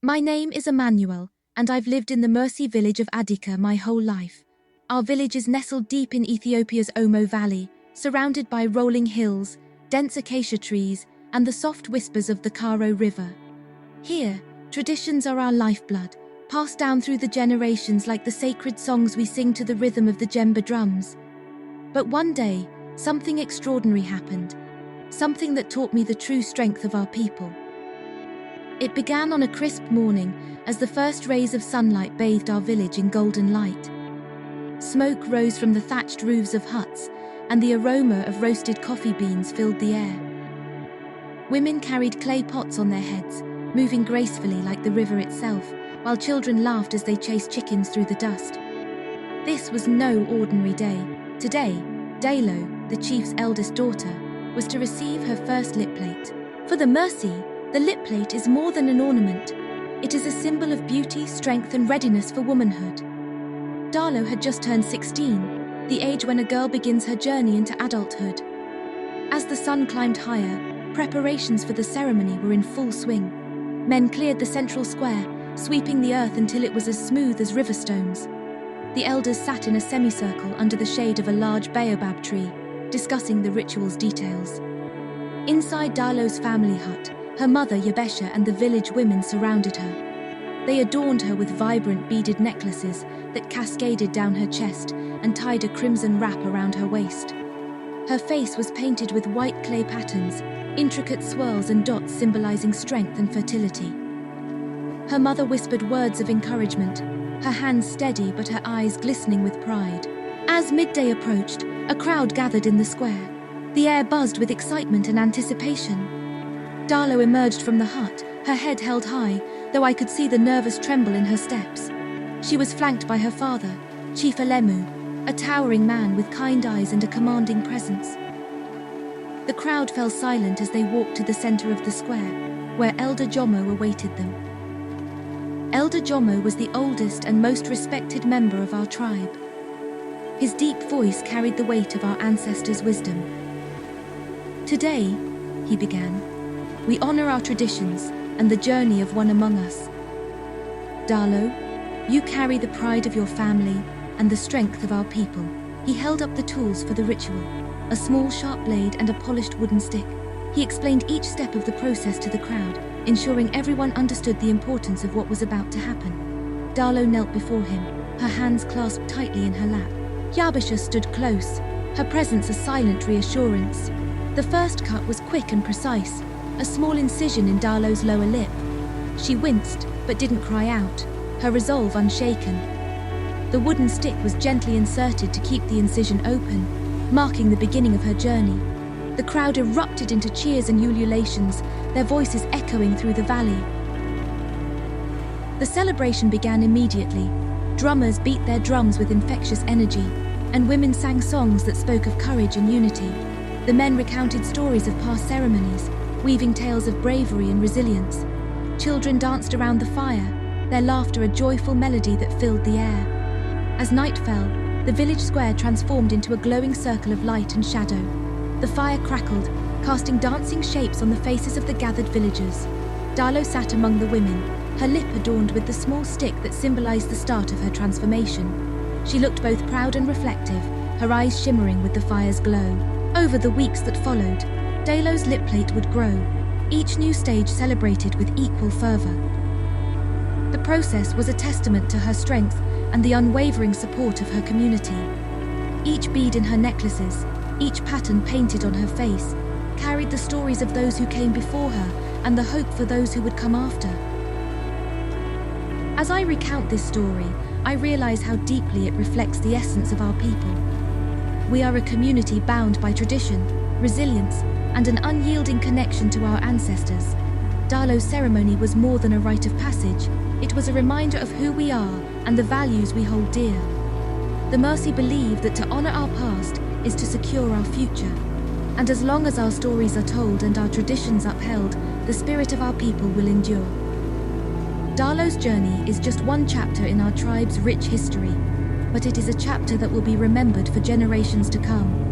My name is Emmanuel, and I've lived in the Mursi village of Adika my whole life. Our village is nestled deep in Ethiopia's Omo Valley, surrounded by rolling hills, dense acacia trees, and the soft whispers of the Karo River. Here, traditions are our lifeblood, passed down through the generations like the sacred songs we sing to the rhythm of the djembe drums. But one day, something extraordinary happened, something that taught me the true strength of our people. It began on a crisp morning as the first rays of sunlight bathed our village in golden light. Smoke rose from the thatched roofs of huts, and the aroma of roasted coffee beans filled the air. Women carried clay pots on their heads, moving gracefully like the river itself, while children laughed as they chased chickens through the dust. This was no ordinary day. Today, Dalo, the chief's eldest daughter, was to receive her first lip plate. For the Mursi, the lip plate is more than an ornament. It is a symbol of beauty, strength, and readiness for womanhood. Dalo had just turned 16, the age when a girl begins her journey into adulthood. As the sun climbed higher, preparations for the ceremony were in full swing. Men cleared the central square, sweeping the earth until it was as smooth as river stones. The elders sat in a semicircle under the shade of a large baobab tree, discussing the ritual's details. Inside Dalo's family hut, her mother Yabesha and the village women surrounded her. They adorned her with vibrant beaded necklaces that cascaded down her chest and tied a crimson wrap around her waist. Her face was painted with white clay patterns, intricate swirls and dots symbolizing strength and fertility. Her mother whispered words of encouragement, her hands steady but her eyes glistening with pride. As midday approached, a crowd gathered in the square. The air buzzed with excitement and anticipation. Dalo emerged from the hut, her head held high, though I could see the nervous tremble in her steps. She was flanked by her father, Chief Alemu, a towering man with kind eyes and a commanding presence. The crowd fell silent as they walked to the center of the square, where Elder Jomo awaited them. Elder Jomo was the oldest and most respected member of our tribe. His deep voice carried the weight of our ancestors' wisdom. Today, he began, we honor our traditions and the journey of one among us. Dalo, you carry the pride of your family and the strength of our people. He held up the tools for the ritual, a small sharp blade and a polished wooden stick. He explained each step of the process to the crowd, ensuring everyone understood the importance of what was about to happen. Dalo knelt before him, her hands clasped tightly in her lap. Yabesha stood close, her presence a silent reassurance. The first cut was quick and precise, a small incision in Dalo's lower lip. She winced, but didn't cry out, her resolve unshaken. The wooden stick was gently inserted to keep the incision open, marking the beginning of her journey. The crowd erupted into cheers and ululations, their voices echoing through the valley. The celebration began immediately. Drummers beat their drums with infectious energy, and women sang songs that spoke of courage and unity. The men recounted stories of past ceremonies, weaving tales of bravery and resilience. Children danced around the fire, their laughter a joyful melody that filled the air. As night fell, the village square transformed into a glowing circle of light and shadow. The fire crackled, casting dancing shapes on the faces of the gathered villagers. Dalo sat among the women, her lip adorned with the small stick that symbolized the start of her transformation. She looked both proud and reflective, her eyes shimmering with the fire's glow. Over the weeks that followed, Dalo's lip plate would grow, each new stage celebrated with equal fervor. The process was a testament to her strength and the unwavering support of her community. Each bead in her necklaces, each pattern painted on her face, carried the stories of those who came before her and the hope for those who would come after. As I recount this story, I realize how deeply it reflects the essence of our people. We are a community bound by tradition, resilience, and an unyielding connection to our ancestors. Dalo's ceremony was more than a rite of passage. It was a reminder of who we are and the values we hold dear. The Mursi believe that to honor our past is to secure our future. And as long as our stories are told and our traditions upheld, the spirit of our people will endure. Dalo's journey is just one chapter in our tribe's rich history, but it is a chapter that will be remembered for generations to come.